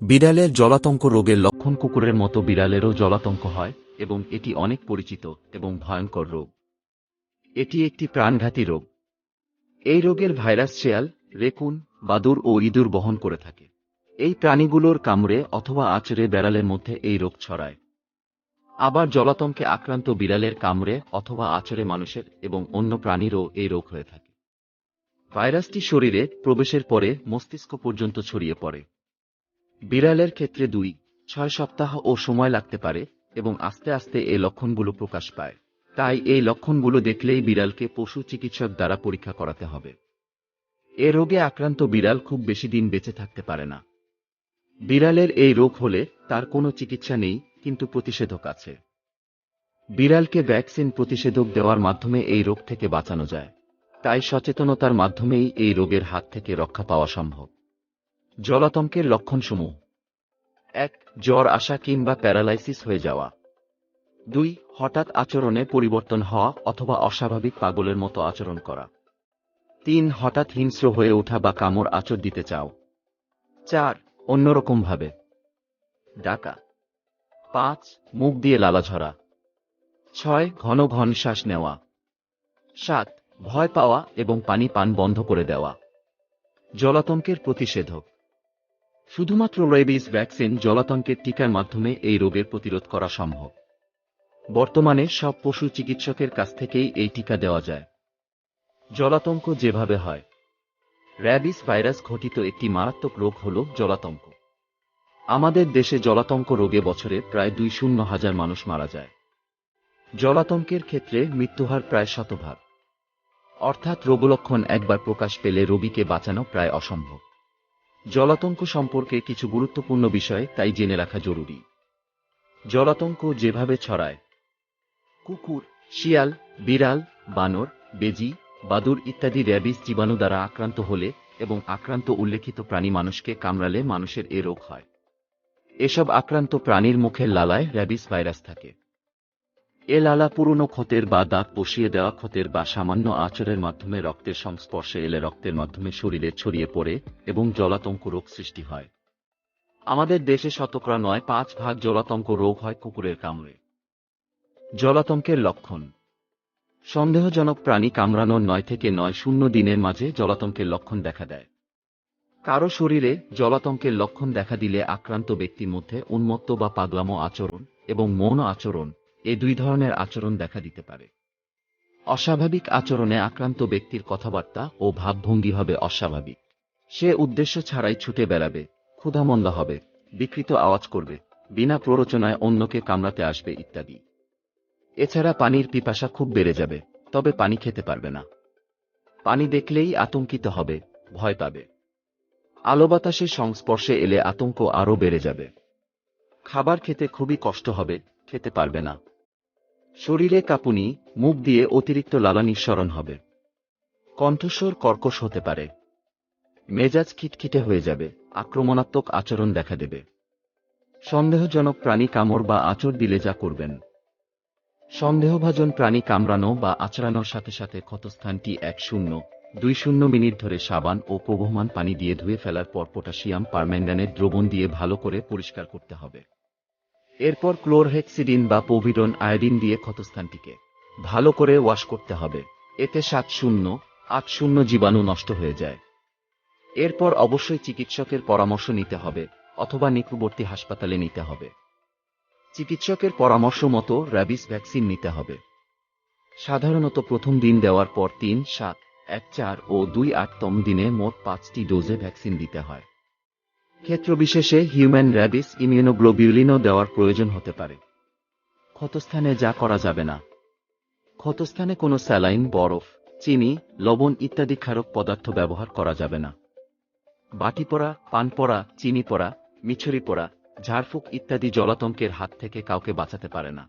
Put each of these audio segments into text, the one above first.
বিড়ালের জলাতঙ্ক রোগের লক্ষণ কুকুরের মতো বিড়ালেরও জলাতঙ্ক হয় এবং এটি অনেক পরিচিত এবং ভয়ঙ্কর রোগ। এটি একটি প্রাণঘাতী রোগ। এই রোগের ভাইরাস শেয়াল, রেকুন, বাদুড় ও ইঁদুর বহন করে থাকে। এই প্রাণীগুলোর কামড়ে অথবা আঁচড়ে বিড়ালের মধ্যে এই রোগ ছড়ায়। আবার জলাতঙ্কে আক্রান্ত বিড়ালের কামড়ে অথবা আঁচড়ে মানুষের এবং অন্য প্রাণীরও এই রোগ হয়ে থাকে। ভাইরাসটি শরীরে প্রবেশের পরে মস্তিষ্ক পর্যন্ত ছড়িয়ে পড়ে। বিড়ালের ক্ষেত্রে 2-6 সপ্তাহ ও সময় লাগতে পারে এবং আস্তে আস্তে এই লক্ষণগুলো প্রকাশ পায়। তাই এই লক্ষণগুলো দেখলেই বিড়ালকে পশু চিকিৎসক দ্বারা পরীক্ষা করাতে হবে। এ রোগে আক্রান্ত বিড়াল খুব বেশি দিন বেঁচে থাকতে পারে না। বিড়ালের এই রোগ হলে তার কোনো চিকিৎসা নেই, কিন্তু প্রতিষেধক আছে। বিড়ালকে ভ্যাকসিন প্রতিষেধক দেওয়ার মাধ্যমে এই রোগ থেকে বাঁচানো যায়। তাই সচেতনতার মাধ্যমেই এই রোগের হাত থেকে রক্ষা পাওয়া সম্ভব। জলাতঙ্কের লক্ষণসমূহ: 1. জ্বর আসা কিংবা প্যারালাইসিস হয়ে যাওয়া। 2. হঠাৎ আচরণে পরিবর্তন হওয়া অথবা অস্বাভাবিক পাগলের মতো আচরণ করা। 3. হঠাৎ হিংস্র হয়ে ওঠা বা কামড় আঁচড় দিতে চাও। 4. অন্যরকমভাবে ডাকা। 5. মুখ দিয়ে লালা ঝরা। 6. ঘন ঘন শ্বাস নেওয়া। 7. ভয় পাওয়া এবং পানি পান বন্ধ করে দেওয়া। জলাতঙ্কের প্রতিষেধক: শুধুমাত্র রেবিস ভ্যাকসিন জলাতঙ্কের টিকার মাধ্যমে এই রোগের প্রতিরোধ করা সম্ভব। বর্তমানে সব পশু চিকিৎসকের কাছ থেকেই এই টিকা দেওয়া যায়। জলাতঙ্ক যেভাবে হয়: র্যাবিস ভাইরাস ঘটিত একটি মারাত্মক রোগ হল জলাতঙ্ক। আমাদের দেশে জলাতঙ্ক রোগে বছরে প্রায় 200,000 মানুষ মারা যায়। জলাতঙ্কের ক্ষেত্রে মৃত্যুহার প্রায় 100%, অর্থাৎ রোগলক্ষণ একবার প্রকাশ পেলে রোগীকে বাঁচানো প্রায় অসম্ভব। জলাতঙ্ক সম্পর্কে কিছু গুরুত্বপূর্ণ বিষয় তাই জেনে রাখা জরুরি। জলাতঙ্ক যেভাবে ছড়ায়: কুকুর, শিয়াল, বিড়াল, বানর, বেজি, বাদুড় ইত্যাদি র্যাবিস জীবাণু দ্বারা আক্রান্ত হলে এবং আক্রান্ত উল্লেখিত প্রাণী মানুষকে কামড়ালে মানুষের এ রোগ হয়। এসব আক্রান্ত প্রাণীর মুখের লালায় র্যাবিস ভাইরাস থাকে। এ লালা পুরনো ক্ষতের বা দাঁত বসিয়ে দেওয়া ক্ষতের বা সামান্য আঁচড়ের মাধ্যমে রক্তের সংস্পর্শে এলে রক্তের মাধ্যমে শরীরে ছড়িয়ে পড়ে এবং জলাতঙ্ক রোগ সৃষ্টি হয়। আমাদের দেশে 9.5% জলাতঙ্ক রোগ হয় কুকুরের কামড়ে। জলাতঙ্কের লক্ষণ: সন্দেহজনক প্রাণী কামড়ানোর 9 থেকে 90 দিনের মাঝে জলাতঙ্কের লক্ষণ দেখা দেয়। কারো শরীরে জলাতঙ্কের লক্ষণ দেখা দিলে আক্রান্ত ব্যক্তির মধ্যে উন্মত্ত বা পাগলামো আচরণ এবং মৌন আচরণ, এই 2 ধরনের আচরণ দেখা দিতে পারে। অস্বাভাবিক আচরণে আক্রান্ত ব্যক্তির কথাবার্তা ও ভাবভঙ্গি হবে অস্বাভাবিক। সে উদ্দেশ্য ছাড়াই ছুটে বেড়াবে, ক্ষুধামন্দা হবে, বিকৃত আওয়াজ করবে, বিনা প্ররোচনায় অন্যকে কামড়াতে আসবে ইত্যাদি। এছাড়া পানির পিপাসা খুব বেড়ে যাবে, তবে পানি খেতে পারবে না। পানি দেখলেই আতঙ্কিত হবে, ভয় পাবে। আলো বাতাসের সংস্পর্শে এলে আতঙ্ক আরও বেড়ে যাবে। খাবার খেতে খুবই কষ্ট হবে, খেতে পারবে না। শরীরে কাঁপুনি, মুখ দিয়ে অতিরিক্ত লালা নিঃসরণ হবে। কণ্ঠস্বর কর্কশ হতে পারে। মেজাজ খিটখিটে হয়ে যাবে, আক্রমণাত্মক আচরণ দেখা দেবে। সন্দেহজনক প্রাণী কামড় বা আঁচড় দিলে যা করবেন: সন্দেহভাজন প্রাণী কামড়ানো বা আঁচড়ানোর সাথে সাথে ক্ষতস্থানটি 1-0-2 মিনিট ধরে সাবান ও প্রবহমান পানি দিয়ে ধুয়ে ফেলার পর পটাশিয়াম পারম্যাঙ্গানেট দ্রবণ দিয়ে ভালো করে পরিষ্কার করতে হবে। এরপর ক্লোরহেক্সিডিন বা পোভিডন আয়োডিন দিয়ে ক্ষতস্থানটিকে ভালো করে ওয়াশ করতে হবে। এতে 7-0-8 জীবাণু নষ্ট হয়ে যায়। এরপর অবশ্যই চিকিৎসকের পরামর্শ নিতে হবে অথবা নিকটবর্তী হাসপাতালে নিতে হবে। চিকিৎসকের পরামর্শ মতো র্যাবিস ভ্যাকসিন নিতে হবে। সাধারণত প্রথম দিন দেওয়ার পর 3, 7, 1, 4 ও 2-8তম দিনে মোট 5টি ডোজে ভ্যাকসিন দিতে হয়। ক্ষেত্রবিশেষে হিউম্যান র্যাবিস ইমিউনোগ্লোবিউলিনও দেওয়ার প্রয়োজন হতে পারে। ক্ষতস্থানে যা করা যাবে না: ক্ষতস্থানে কোনো স্যালাইন, বরফ, চিনি, লবণ ইত্যাদি ক্ষারক পদার্থ ব্যবহার করা যাবে না। বাটি পড়া, পান পড়া, চিনি পড়া, মিছরি পড়া, ঝাড়ফুঁক ইত্যাদি জলাতঙ্কের হাত থেকে কাউকে বাঁচাতে পারে না।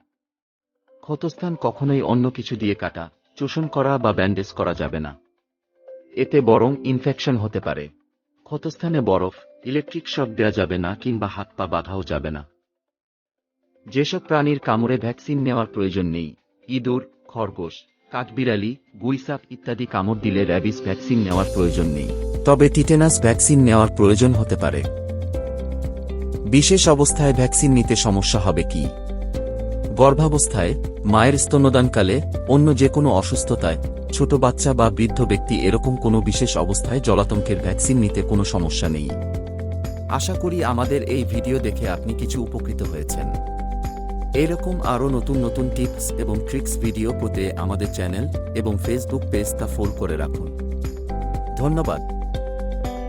ক্ষতস্থান কখনোই অন্য কিছু দিয়ে কাটা, চোষণ করা বা ব্যান্ডেজ করা যাবে না। এতে বরং ইনফেকশন হতে পারে। ক্ষতস্থানে বরফ, ইলেকট্রিক শক দেওয়া যাবে না কিংবা হাত পা বাঁধাও যাবে না। যেসব প্রাণীর কামড়ে ভ্যাকসিন নেওয়ার প্রয়োজন নেই: ইঁদুর, খরগোশ, কাঠবিড়ালি, গুইসাপ ইত্যাদি কামড় দিলে র্যাবিস ভ্যাকসিন নেওয়ার প্রয়োজন নেই, তবে টিটেনাস ভ্যাকসিন নেওয়ার প্রয়োজন হতে পারে। বিশেষ অবস্থায় ভ্যাকসিন নিতে সমস্যা হবে কি? গর্ভাবস্থায়, মায়ের স্তন্যদানকালে, অন্য যে কোনো অসুস্থতায়, ছোট বাচ্চা বা বৃদ্ধ ব্যক্তি এরকম কোনো বিশেষ অবস্থায় জলাতঙ্কের ভ্যাকসিন নিতে কোনো সমস্যা নেই। আশা করি আমাদের এই ভিডিও দেখে আপনি কিছু উপকৃত হয়েছেন। এরকম আরও নতুন নতুন টিপস এবং ট্রিক্স ভিডিও পেতে আমাদের চ্যানেল এবং ফেসবুক পেজটা ফলো করে রাখুন। ধন্যবাদ।